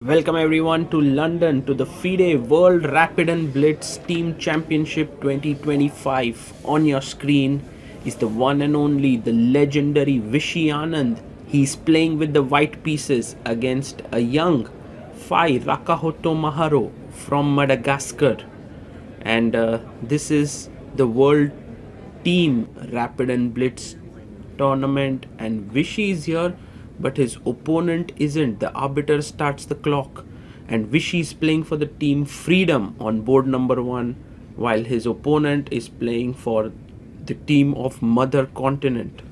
Welcome everyone to London to the FIDE World Rapid and Blitz Team Championship 2025. On your screen is the one and only, the legendary Vishy Anand. He's playing with the white pieces against a young Fy Rakotomaharo from Madagascar. And this is the World Team Rapid and Blitz tournament, and Vishy is here, but his opponent isn't. The arbiter starts the clock, and Vishy is playing for the team Freedom on board number 1, while his opponent is playing for the team of Mother Continent.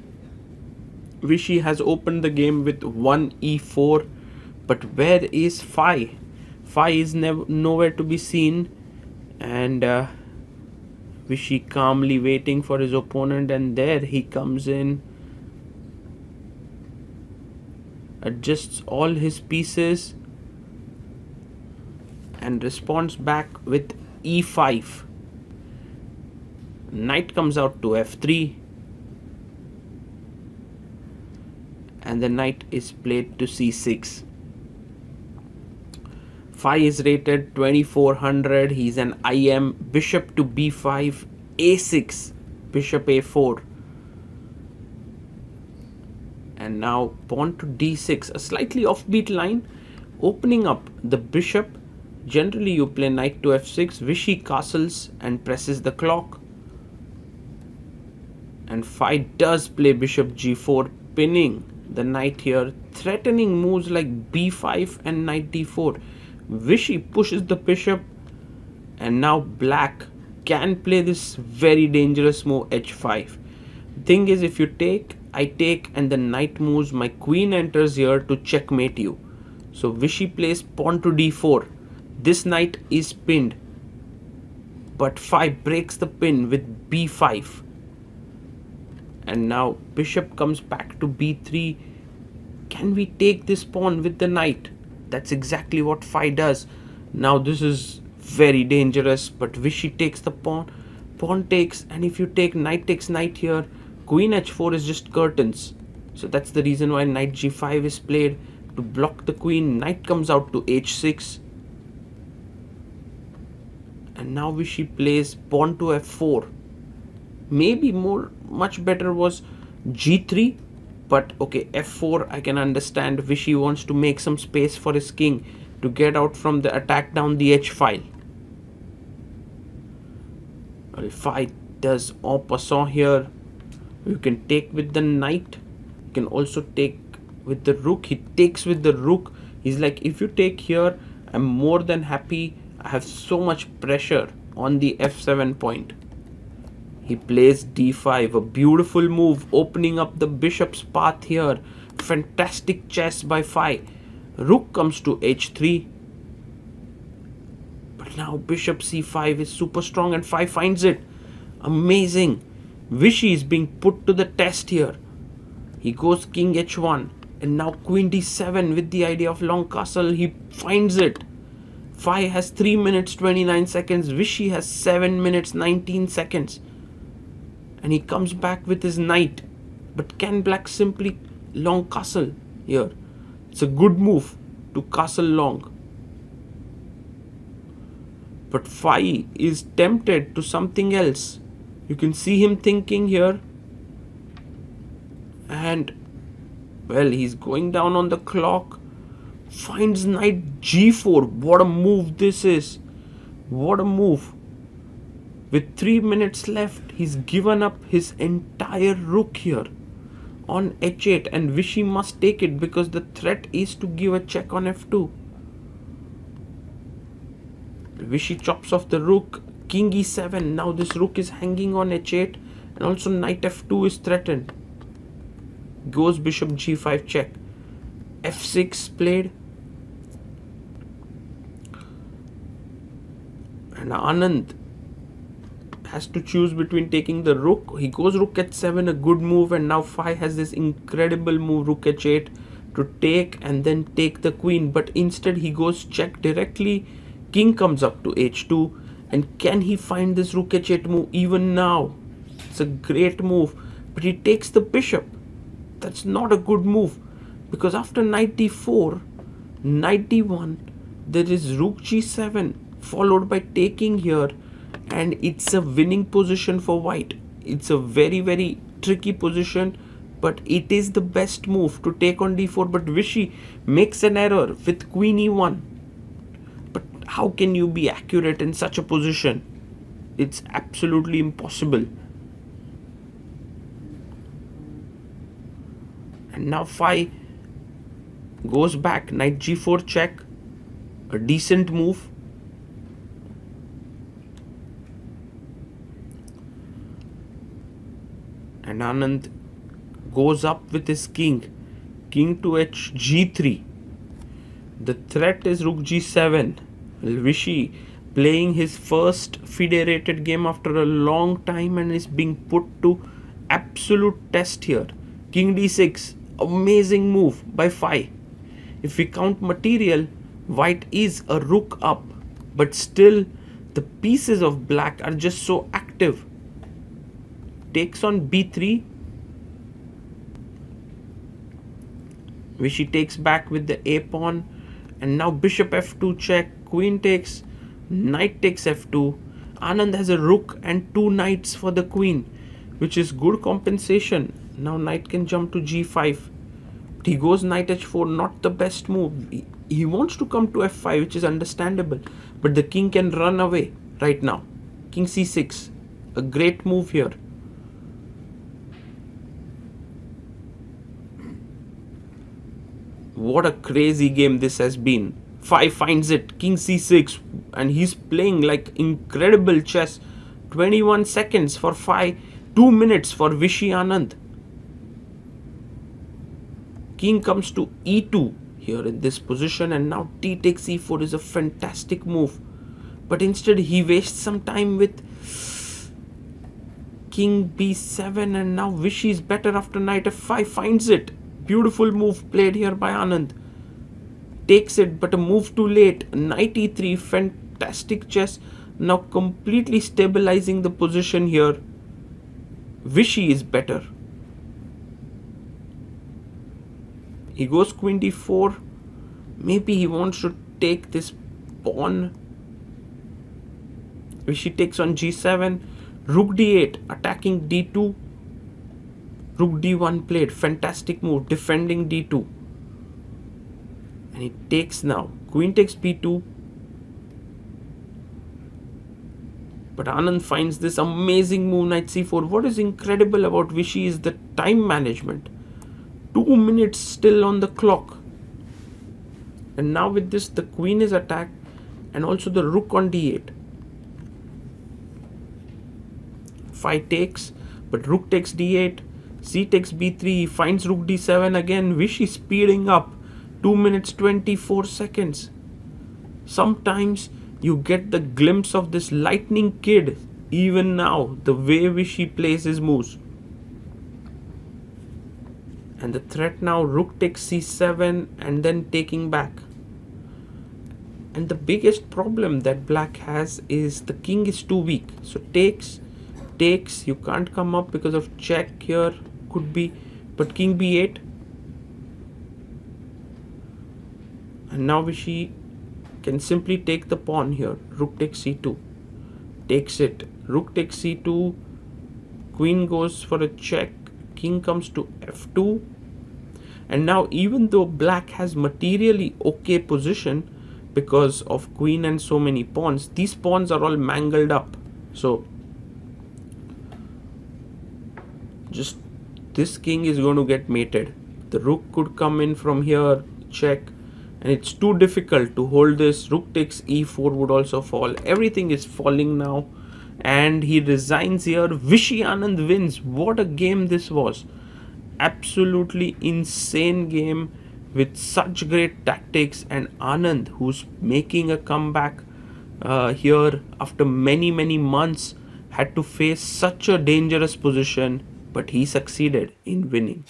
Vishy has opened the game with 1 e4, but where is Fy? Fy is nowhere to be seen, and Vishy calmly waiting for his opponent, and there he comes in, adjusts all his pieces and responds back with e5. Knight comes out to f3, and the knight is played to c6. Fy is rated 2400. He's an IM. Bishop to b5, a6, bishop a4, and now pawn to d6, a slightly offbeat line, opening up the bishop. Generally you play knight to f6. Vishy castles and presses the clock, and Fy does play bishop g4, pinning the knight here, threatening moves like b5 and knight d4. Vishy pushes the bishop, and now black can play this very dangerous move h5. Thing is, if you take, I take, and the knight moves, my queen enters here to checkmate you. So Vishy plays pawn to d4. This knight is pinned, but Fy breaks the pin with b5, and now bishop comes back to b3. Can we take this pawn with the knight? That's exactly what Fy does. Now this is very dangerous, but Vishy takes the pawn. Pawn takes, and if you take knight takes knight here, queen h4 is just curtains. So that's the reason why knight g5 is played to block the queen. Knight comes out to h6, and now Vishy plays pawn to f4. Maybe much better was g3, but okay, f4 I can understand. Vishy wants to make some space for his king to get out from the attack down the h file. Well, Fy does en passant here. You can take with the knight, you can also take with the rook. He takes with the rook. He's like, if you take here, I'm more than happy. I have so much pressure on the f7 point. He plays d5, a beautiful move, opening up the bishop's path here. Fantastic chess by Fy. Rook comes to h3, but now bishop c5 is super strong, and Fy finds it. Amazing. Vishy is being put to the test here. He goes king h1, and now queen d7 with the idea of long castle. He finds it. Fy has 3 minutes 29 seconds. Vishy has 7 minutes 19 seconds. And he comes back with his knight. But can black simply long castle here? It's a good move to castle long. But Fy is tempted to something else. You can see him thinking here. And, well, he's going down on the clock. Finds knight g4. What a move this is. What a move. With 3 minutes left, he's given up his entire rook here on h8, and Vishy must take it because the threat is to give a check on f2. Vishy chops off the rook, king e7. Now this rook is hanging on h8, and also knight f2 is threatened. Goes bishop g5 check. f6 played, and Anand has to choose between taking the rook. He goes rook h7, a good move, and now Fy has this incredible move, rook h8, to take and then take the queen. But instead he goes check directly. King comes up to h2, and can he find this rook h8 move even now? It's a great move, but he takes the bishop. That's not a good move, because after knight d4, Knight d1. There is rook g7 followed by taking here, and it's a winning position for white. It's a very tricky position, but it is the best move to take on d4. But Vishy makes an error with queen e1. But how can you be accurate in such a position? It's absolutely impossible. And now Fy goes back, knight g4 check, a decent move. And Anand goes up with his king to h g3. The threat is rook g7. Vishy playing his first FIDE rated game after a long time and is being put to absolute test here. King d6, amazing move by Fy. If we count material, white is a rook up, but still the pieces of black are just so active. Takes on b3. Vishy takes back with the a pawn, and now bishop f2 check, queen takes, knight takes f2. Anand has a rook and 2 knights for the queen, which is good compensation. Now knight can jump to g5. But he goes knight h4, not the best move. He wants to come to f5, which is understandable, but the king can run away right now. King c6, a great move here. What a crazy game this has been. Fy finds it, king c6, and he's playing like incredible chess. 21 seconds for Fy, 2 minutes for Vishy Anand. King comes to e2 here in this position, and now t takes e4 is a fantastic move. But instead he wastes some time with king b7, and now Vishy is better after knight f5, finds it. Beautiful move played here by Anand. Takes it, but a move too late. Knight e3, fantastic chess. Now completely stabilizing the position here. Vishy is better. He goes queen d4. Maybe he wants to take this pawn. Vishy takes on g7. Rook d8, attacking d2. Rook d1 played, fantastic move, defending d2. And he takes now. Queen takes b2. But Anand finds this amazing move, knight c4. What is incredible about Vishy is the time management. 2 minutes still on the clock. And now with this, the queen is attacked, and also the rook on d8. Fy takes, but rook takes d8. C takes b3, he finds rook d7 again. Vishy speeding up. 2 minutes 24 seconds. Sometimes you get the glimpse of this lightning kid even now, the way Vishy plays his moves. And the threat now, rook takes c7 and then taking back. And the biggest problem that black has is the king is too weak. So takes, you can't come up because of check here, could be, but king b8. And now Vishy can simply take the pawn here. Rook takes c2, takes it. Rook takes c2, queen goes for a check, king comes to f2. And now even though black has materially okay position because of queen and so many pawns, these pawns are all mangled up. So just this king is going to get mated. The rook could come in from here, check, and it's too difficult to hold this. Rook takes e4 would also fall. Everything is falling now, and he resigns here. Vishy Anand wins. What a game this was. Absolutely insane game with such great tactics, and Anand, who's making a comeback here after many months, had to face such a dangerous position, but he succeeded in winning.